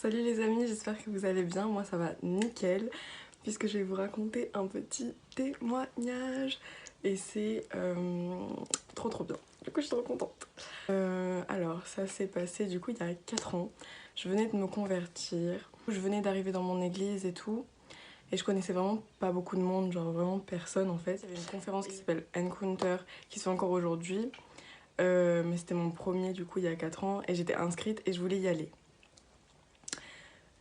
Salut les amis, j'espère que vous allez bien, moi ça va nickel, puisque je vais vous raconter un petit témoignage, et c'est trop bien, du coup je suis trop contente. Alors ça s'est passé du coup il y a 4 ans, je venais de me convertir, je venais d'arriver dans mon église et tout, et je connaissais vraiment pas beaucoup de monde, genre vraiment personne en fait. Il y avait une conférence qui s'appelle Encounter, qui se fait encore aujourd'hui, mais c'était mon premier du coup il y a 4 ans, et j'étais inscrite et je voulais y aller.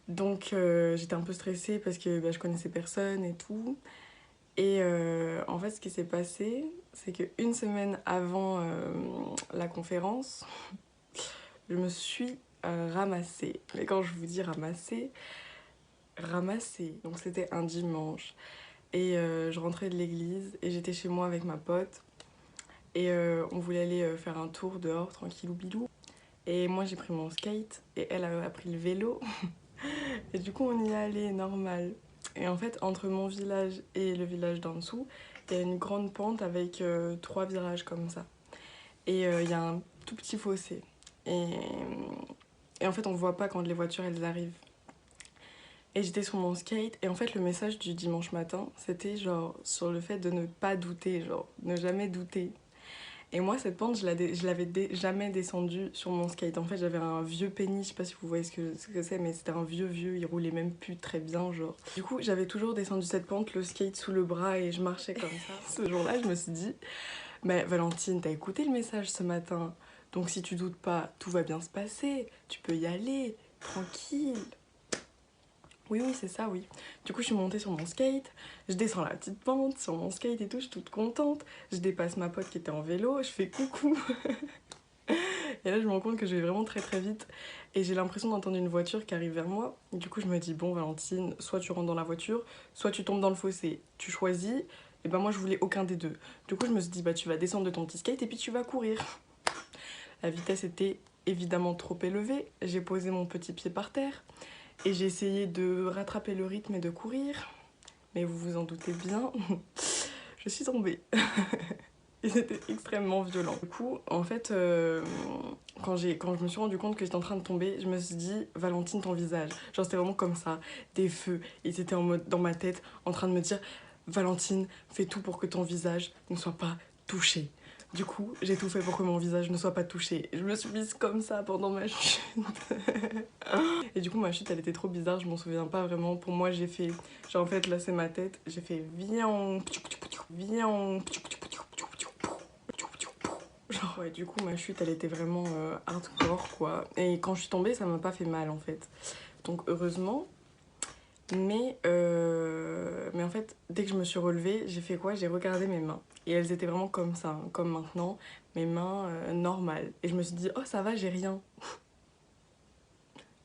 Donc j'étais un peu stressée parce que je connaissais personne et tout. Et en fait ce qui s'est passé, c'est qu'une semaine avant la conférence, je me suis ramassée. Mais quand je vous dis ramassée, ramassée. Donc c'était un dimanche. Et je rentrais de l'église et j'étais chez moi avec ma pote. Et on voulait aller faire un tour dehors, tranquillou bilou. Et moi j'ai pris mon skate et elle a pris le vélo. Et du coup, on y est allé normal. Et en fait, entre mon village et le village d'en dessous, il y a une grande pente avec 3 virages comme ça. Et il y a un tout petit fossé. Et en fait, on voit pas quand les voitures elles arrivent. Et j'étais sur mon skate. Et en fait, le message du dimanche matin, c'était genre sur le fait de ne pas douter, genre ne jamais douter. Et moi, cette pente, je l'avais jamais descendue sur mon skate. En fait, j'avais un vieux penny, je sais pas si vous voyez ce que c'est, mais c'était un vieux, il roulait même plus très bien, genre. Du coup, j'avais toujours descendu cette pente, le skate sous le bras, et je marchais comme ça. Ce jour-là, je me suis dit, mais Valentine, t'as écouté le message ce matin, donc si tu doutes pas, tout va bien se passer, tu peux y aller, tranquille. Oui, c'est ça, oui. Du coup, je suis montée sur mon skate, je descends la petite pente sur mon skate et tout, je suis toute contente. Je dépasse ma pote qui était en vélo, je fais coucou. Et là, je me rends compte que je vais vraiment très vite. Et j'ai l'impression d'entendre une voiture qui arrive vers moi. Du coup, je me dis, bon, Valentine, soit tu rentres dans la voiture, soit tu tombes dans le fossé. Tu choisis. Et ben moi, je voulais aucun des deux. Du coup, je me suis dit, bah tu vas descendre de ton petit skate et puis tu vas courir. La vitesse était évidemment trop élevée. J'ai posé mon petit pied par terre. Et j'ai essayé de rattraper le rythme et de courir. Mais vous vous en doutez bien, je suis tombée. Et c'était extrêmement violent. Du coup, en fait, quand je me suis rendu compte que j'étais en train de tomber, je me suis dit, Valentine, ton visage. Genre, c'était vraiment comme ça, des feux. Et c'était en mode, dans ma tête, en train de me dire, Valentine, fais tout pour que ton visage ne soit pas touché. Du coup, j'ai tout fait pour que mon visage ne soit pas touché. Je me suis mise comme ça pendant ma chute. Et du coup, ma chute, elle était trop bizarre, je m'en souviens pas vraiment. Pour moi, j'ai fait, genre en fait, là, c'est ma tête. J'ai fait, viens, viens. Genre, ouais, du coup, ma chute, elle était vraiment hardcore, quoi. Et quand je suis tombée, ça m'a pas fait mal, en fait. Donc, heureusement. Mais en fait, dès que je me suis relevée, j'ai fait quoi? J'ai regardé mes mains. Et elles étaient vraiment comme ça, hein, comme maintenant. Mes mains normales. Et je me suis dit, oh, ça va, j'ai rien.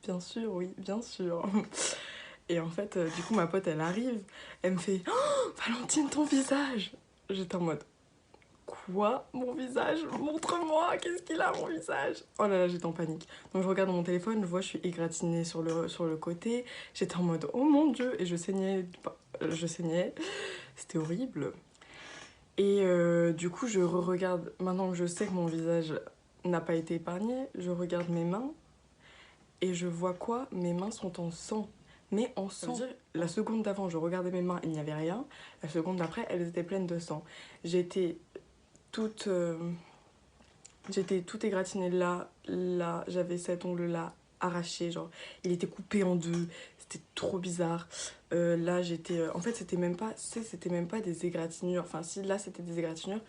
Bien sûr, oui, bien sûr. Et en fait, du coup, ma pote, elle arrive. Elle me fait, oh, Valentine, ton visage! J'étais en mode, quoi? Mon visage? Montre-moi, qu'est-ce qu'il a mon visage? Oh là là, j'étais en panique. Donc je regarde mon téléphone, je vois, je suis égratignée sur le côté. J'étais en mode, oh mon dieu, et je saignais. Je saignais. C'était horrible. Et du coup, je re-regarde, maintenant que je sais que mon visage n'a pas été épargné, je regarde mes mains et je vois quoi? Mes mains sont en sang. Mais en sang. La seconde d'avant, je regardais mes mains, il n'y avait rien. La seconde d'après, elles étaient pleines de sang. J'étais toute égratignée là, j'avais cet ongle là arraché, genre il était coupé en deux, c'était trop bizarre. Là j'étais, en fait c'était même pas des égratignures, enfin si là c'était des égratignures,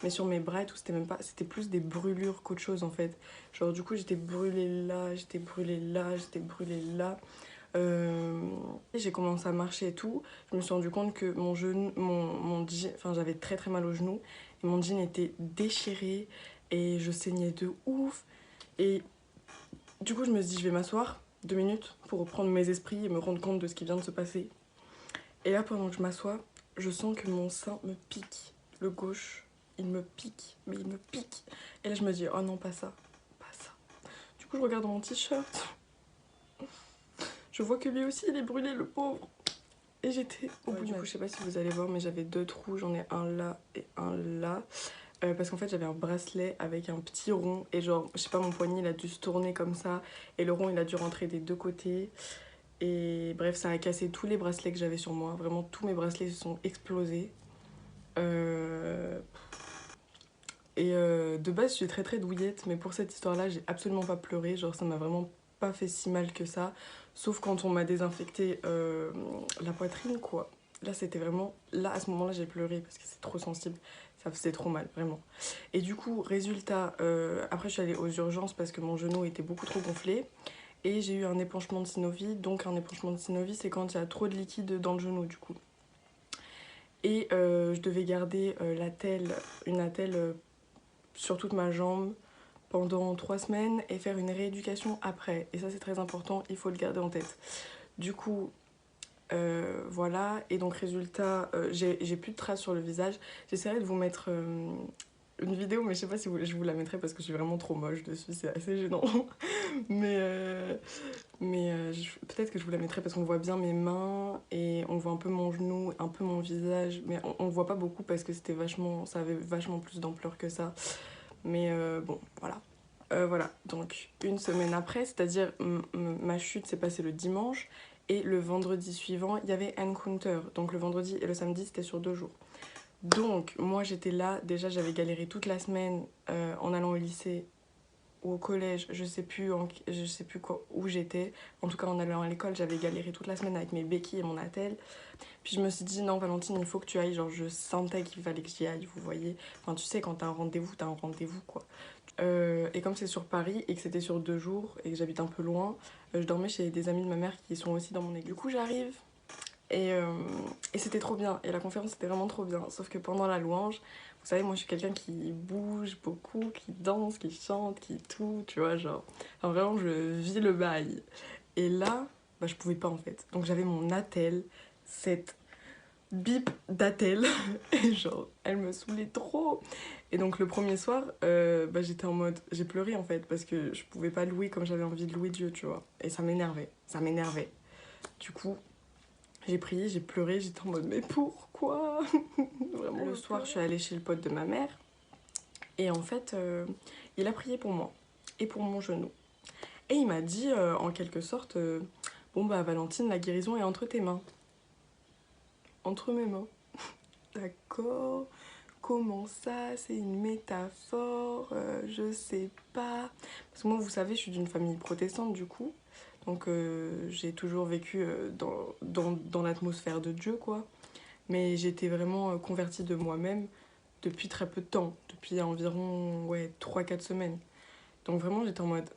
mais sur mes bras et tout c'était plus des brûlures qu'autre chose en fait. Genre du coup j'étais brûlée là, j'étais brûlée là, j'étais brûlée là. J'ai commencé à marcher et tout, je me suis rendu compte que mon genou, mon jean, enfin j'avais très mal au genou, et mon jean était déchiré, et je saignais de ouf. Et du coup je me suis dit je vais m'asseoir 2 minutes pour reprendre mes esprits et me rendre compte de ce qui vient de se passer. Et là pendant que je m'assois, je sens que mon sein me pique, le gauche, il me pique, mais il me pique. Et là je me dis oh non, pas ça, pas ça. Du coup je regarde mon t-shirt, je vois que lui aussi il est brûlé, le pauvre. Et j'étais au bout. Du coup, je sais pas si vous allez voir, mais j'avais 2 trous. J'en ai un là et un là. parce qu'en fait j'avais un bracelet avec un petit rond et genre je sais pas, mon poignet il a dû se tourner comme ça et le rond il a dû rentrer des deux côtés et bref ça a cassé tous les bracelets que j'avais sur moi, vraiment tous mes bracelets se sont explosés. Euh, de base je suis très très douillette mais pour cette histoire là j'ai absolument pas pleuré, genre ça m'a vraiment pas fait si mal que ça, sauf quand on m'a désinfecté la poitrine quoi. Là c'était vraiment, là à ce moment là j'ai pleuré parce que c'est trop sensible, ça faisait trop mal vraiment. Et du coup résultat, après je suis allée aux urgences parce que mon genou était beaucoup trop gonflé et j'ai eu un épanchement de synovie. Donc un épanchement de synovie c'est quand il y a trop de liquide dans le genou du coup. Et je devais garder une attelle sur toute ma jambe pendant 3 semaines et faire une rééducation après. Et ça c'est très important, il faut le garder en tête. Du coup, voilà, et donc résultat, j'ai plus de traces sur le visage. J'essaierai de vous mettre une vidéo, mais je sais pas si je vous la mettrai parce que je suis vraiment trop moche dessus, c'est assez gênant. mais peut-être que je vous la mettrai parce qu'on voit bien mes mains et on voit un peu mon genou, un peu mon visage, mais on voit pas beaucoup parce que ça avait vachement plus d'ampleur que ça. Mais bon, voilà. Voilà, donc une semaine après, c'est-à-dire ma chute s'est passée le dimanche et le vendredi suivant, il y avait Encounter. Donc le vendredi et le samedi, c'était sur 2 jours. Donc moi j'étais là, déjà j'avais galéré toute la semaine en allant au lycée ou au collège, je sais plus quoi, où j'étais. En tout cas en allant à l'école, j'avais galéré toute la semaine avec mes béquilles et mon attel. Puis je me suis dit non Valentine, il faut que tu ailles, genre je sentais qu'il fallait que j'y aille, vous voyez. Enfin tu sais quand t'as un rendez-vous quoi. Et comme c'est sur Paris et que c'était sur 2 jours et que j'habite un peu loin, je dormais chez des amis de ma mère qui sont aussi dans mon église. Du coup, j'arrive et, euh, et c'était trop bien. Et la conférence, c'était vraiment trop bien. Sauf que pendant la louange, vous savez, moi, je suis quelqu'un qui bouge beaucoup, qui danse, qui chante, qui tout, tu vois, genre. Enfin, vraiment, je vis le bail. Et là, bah, je pouvais pas en fait. Donc j'avais mon attel, cette bip d'attel, et genre, elle me saoulait trop. Et donc le premier soir, bah, j'étais en mode, j'ai pleuré en fait, parce que je pouvais pas louer comme j'avais envie de louer Dieu, tu vois. Et ça m'énervait, ça m'énervait. Du coup, j'ai prié, j'ai pleuré, j'étais en mode, mais pourquoi? Vraiment, le soir, je suis allée chez le pote de ma mère, et en fait, il a prié pour moi, et pour mon genou. Et il m'a dit, en quelque sorte, bon bah Valentine, la guérison est entre tes mains. Entre mes mains. D'accord. Comment ça? C'est une métaphore? Je sais pas. Parce que moi, vous savez, je suis d'une famille protestante du coup. Donc j'ai toujours vécu dans l'atmosphère de Dieu, quoi. Mais j'étais vraiment convertie de moi-même depuis très peu de temps. Depuis environ ouais, 3-4 semaines. Donc vraiment, j'étais en mode,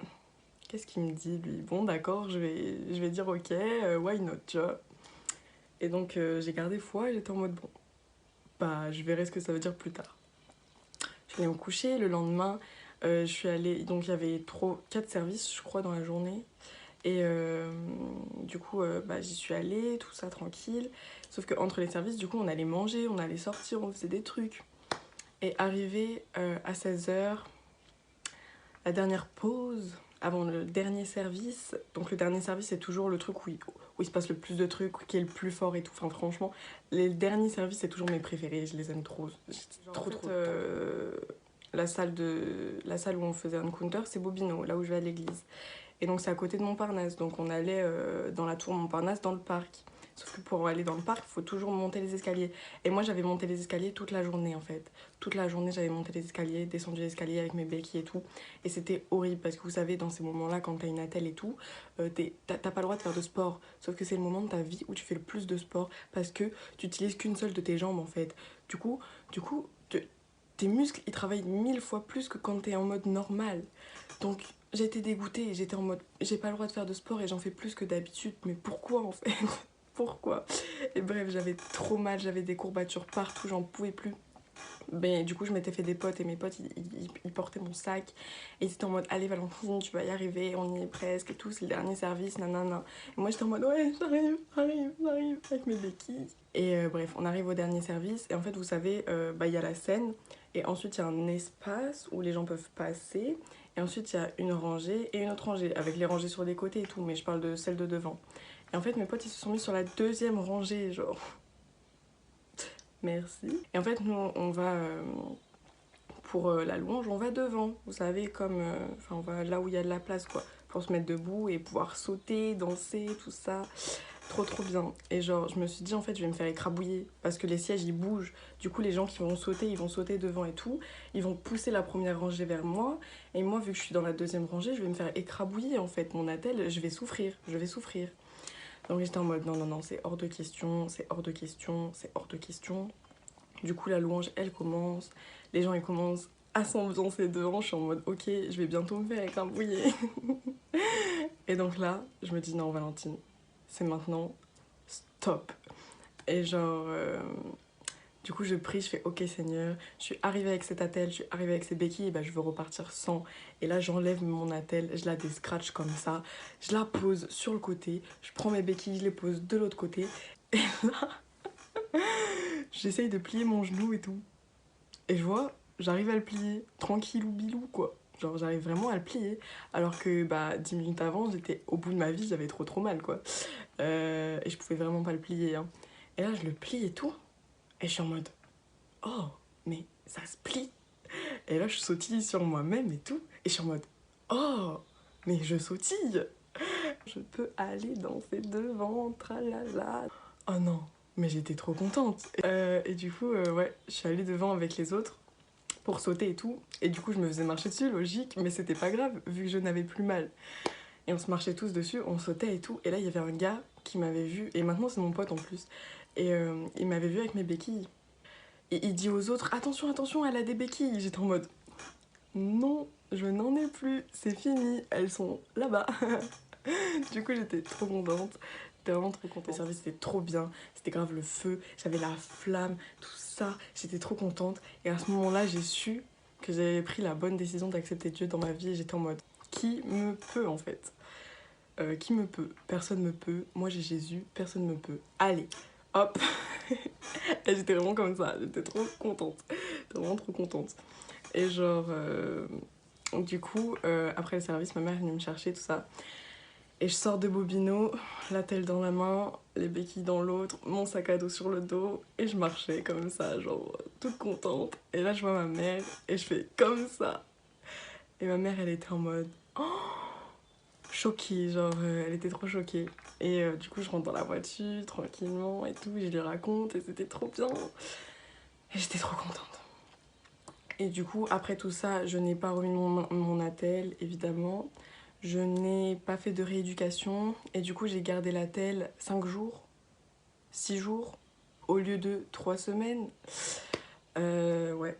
qu'est-ce qu'il me dit, lui? Bon, d'accord, je vais dire ok, why not, tu vois. Et donc j'ai gardé foi et j'étais en mode, bon, bah je verrai ce que ça veut dire plus tard. Je suis allée me coucher. Le lendemain, je suis allée. Donc, il y avait 4 services, je crois, dans la journée. Et du coup, bah, j'y suis allée, tout ça tranquille. Sauf qu'entre les services, du coup, on allait manger, on allait sortir, on faisait des trucs. Et arrivé à 16 h, la dernière pause avant le dernier service. Donc, le dernier service, c'est toujours le truc où il se passe le plus de trucs, qui est le plus fort et tout. Enfin, franchement, les derniers services, c'est toujours mes préférés. Je les aime trop. Trop. La salle où on faisait un counter, c'est Bobino, là où je vais à l'église. Et donc c'est à côté de Montparnasse, donc on allait dans la tour Montparnasse, dans le parc. Sauf que pour aller dans le parc, il faut toujours monter les escaliers. Et moi j'avais monté les escaliers toute la journée en fait. Toute la journée j'avais monté les escaliers, descendu les escaliers avec mes béquilles et tout. Et c'était horrible parce que vous savez, dans ces moments-là, quand t'as une attelle et tout, t'as pas le droit de faire de sport. Sauf que c'est le moment de ta vie où tu fais le plus de sport parce que tu utilises qu'une seule de tes jambes en fait. Du coup, tes muscles ils travaillent 1000 fois plus que quand t'es en mode normal. Donc j'étais dégoûtée et j'étais en mode j'ai pas le droit de faire de sport et j'en fais plus que d'habitude, mais pourquoi en fait? Pourquoi? Et bref, j'avais trop mal, j'avais des courbatures partout, j'en pouvais plus. Mais du coup, je m'étais fait des potes et mes potes ils portaient mon sac et ils étaient en mode allez Valentine, tu vas y arriver, on y est presque et tout, c'est le dernier service, nanana. Et moi j'étais en mode ouais, j'arrive avec mes béquilles. Et bref, on arrive au dernier service et en fait, vous savez, bah, y a la scène et ensuite il y a un espace où les gens peuvent passer et ensuite il y a une rangée et une autre rangée avec les rangées sur les côtés et tout, mais je parle de celle de devant. Et en fait, mes potes ils se sont mis sur la deuxième rangée, genre merci. Et en fait, nous on va pour la louange, on va devant, vous savez, comme, enfin, on va là où il y a de la place, quoi, pour se mettre debout et pouvoir sauter, danser, tout ça. Trop bien. Et genre, je me suis dit, en fait, je vais me faire écrabouiller parce que les sièges, ils bougent. Du coup, les gens qui vont sauter, ils vont sauter devant et tout. Ils vont pousser la première rangée vers moi. Et moi, vu que je suis dans la deuxième rangée, je vais me faire écrabouiller, en fait. Mon attel, je vais souffrir. Je vais souffrir. Donc, j'étais en mode, non, c'est hors de question, c'est hors de question, c'est hors de question. Du coup, la louange, elle commence. Les gens, ils commencent à s'ambiancer devant. Je suis en mode, ok, je vais bientôt me faire écrabouiller. Et donc là, je me dis, non, Valentine, c'est maintenant, stop. Et genre, du coup, je prie, je fais ok Seigneur, je suis arrivée avec cet attel, je suis arrivée avec ces béquilles, et bah, je veux repartir sans. Et là, j'enlève mon attel, je la déscratch comme ça, je la pose sur le côté, je prends mes béquilles, je les pose de l'autre côté. Et là, j'essaye de plier mon genou et tout. Et je vois, j'arrive à le plier, tranquillou bilou quoi. Genre, j'arrive vraiment à le plier. Alors que bah, 10 minutes avant, j'étais au bout de ma vie, j'avais trop mal quoi. Et je pouvais vraiment pas le plier. Hein. Et là, je le plie et tout. Et je suis en mode, oh, mais ça se plie. Et là, je sautille sur moi-même et tout. Et je suis en mode, oh, mais je sautille. Je peux aller danser devant, tralala. Oh non, mais j'étais trop contente. Et du coup, ouais, je suis allée devant avec les autres pour sauter et tout. Et du coup, je me faisais marcher dessus, logique, mais c'était pas grave, vu que je n'avais plus mal. Et on se marchait tous dessus, on sautait et tout. Et là, il y avait un gars qui m'avait vu, et maintenant c'est mon pote en plus. Et il m'avait vu avec mes béquilles. Et il dit aux autres, attention, elle a des béquilles. J'étais en mode, non, je n'en ai plus, c'est fini, elles sont là-bas. Du coup, j'étais trop contente. J'étais vraiment trop contente. Le service c'était trop bien, c'était grave le feu, j'avais la flamme, tout ça. J'étais trop contente. Et à ce moment-là, j'ai su que j'avais pris la bonne décision d'accepter Dieu dans ma vie. Et j'étais en mode, qui me peut en fait qui me peut? Personne me peut. Moi j'ai Jésus, personne me peut. Allez, hop. Et j'étais vraiment comme ça, j'étais trop contente. J'étais vraiment trop contente. Et genre, du coup, après le service, ma mère est venue me chercher, tout ça. Et je sors de Bobino, la telle dans la main, les béquilles dans l'autre, mon sac à dos sur le dos. Et je marchais comme ça, genre, toute contente. Et là, je vois ma mère et je fais comme ça. Et ma mère, elle était en mode, oh, choquée, genre, elle était trop choquée. Et du coup, je rentre dans la voiture, tranquillement et tout, je lui raconte, et c'était trop bien. Et j'étais trop contente. Et du coup, après tout ça, je n'ai pas remis mon attel, évidemment. Je n'ai pas fait de rééducation. Et du coup, j'ai gardé l'attel 5 jours, 6 jours, au lieu de 3 semaines. Ouais.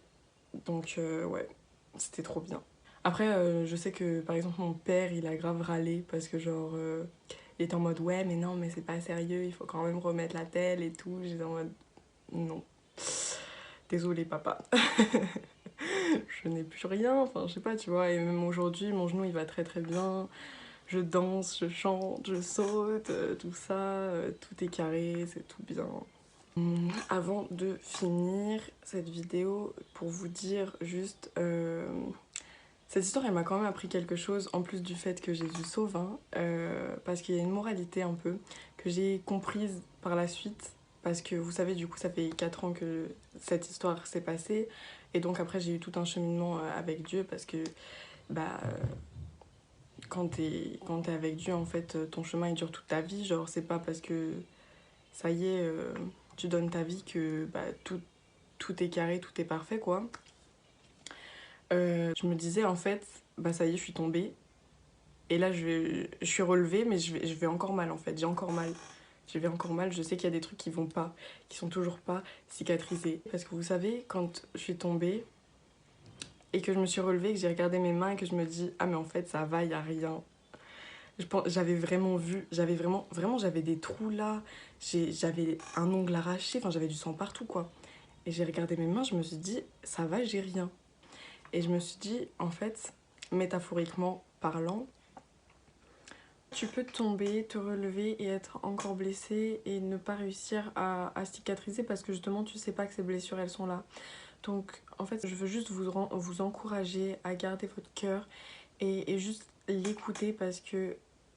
Donc, ouais, c'était trop bien. Après, je sais que, par exemple, mon père, il a grave râlé parce que, genre, il était en mode, ouais, mais non, mais c'est pas sérieux, il faut quand même remettre l'attel et tout. J'étais en mode, non. Désolée, papa. Je n'ai plus rien, enfin je sais pas, tu vois, et même aujourd'hui, mon genou il va très bien, je danse, je chante, je saute, tout ça, tout est carré, c'est tout bien. Avant de finir cette vidéo, pour vous dire juste, cette histoire elle m'a quand même appris quelque chose, en plus du fait que Jésus sauve, hein, parce qu'il y a une moralité un peu, que j'ai comprise par la suite, parce que vous savez, du coup, ça fait 4 ans que cette histoire s'est passée. Et donc après, j'ai eu tout un cheminement avec Dieu parce que bah, quand t'es avec Dieu, en fait, ton chemin, il dure toute ta vie. Genre, c'est pas parce que ça y est, tu donnes ta vie que bah, tout est carré, tout est parfait, quoi. Je me disais, en fait, bah ça y est, je suis tombée. Et là, je suis relevée, mais je vais encore mal, en fait. J'ai encore mal. Je vais encore mal, je sais qu'il y a des trucs qui vont pas, qui sont toujours pas cicatrisés. Parce que vous savez, quand je suis tombée et que je me suis relevée, que j'ai regardé mes mains et que je me dis ah mais en fait ça va, y a rien. J'avais vraiment vu, vraiment j'avais des trous là, j'avais un ongle arraché, enfin j'avais du sang partout quoi. Et j'ai regardé mes mains, je me suis dit ça va, j'ai rien. Et je me suis dit en fait, métaphoriquement parlant, tu peux tomber, te relever et être encore blessé et ne pas réussir à cicatriser parce que justement tu sais pas que ces blessures elles sont là. Donc en fait je veux juste vous encourager à garder votre cœur et juste l'écouter parce que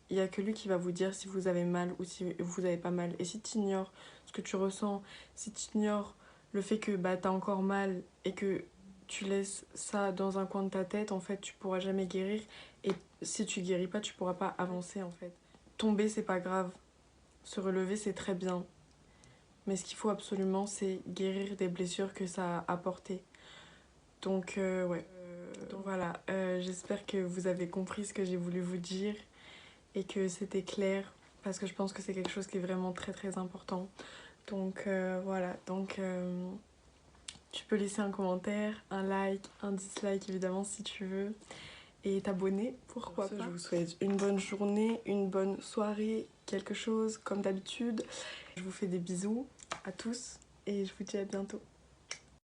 il n'y a que lui qui va vous dire si vous avez mal ou si vous avez pas mal. Et si tu ignores ce que tu ressens, si tu ignores le fait que bah, tu as encore mal et que tu laisses ça dans un coin de ta tête, en fait, tu pourras jamais guérir. Et si tu guéris pas, tu pourras pas avancer, en fait. Tomber, c'est pas grave. Se relever, c'est très bien. Mais ce qu'il faut absolument, c'est guérir des blessures que ça a apportées. Donc, ouais. Donc voilà, j'espère que vous avez compris ce que j'ai voulu vous dire et que c'était clair parce que je pense que c'est quelque chose qui est vraiment très très important. Donc voilà, donc tu peux laisser un commentaire, un like, un dislike évidemment si tu veux et t'abonner, pourquoi pas. Je vous souhaite une bonne journée, une bonne soirée, quelque chose comme d'habitude. Je vous fais des bisous à tous et je vous dis à bientôt.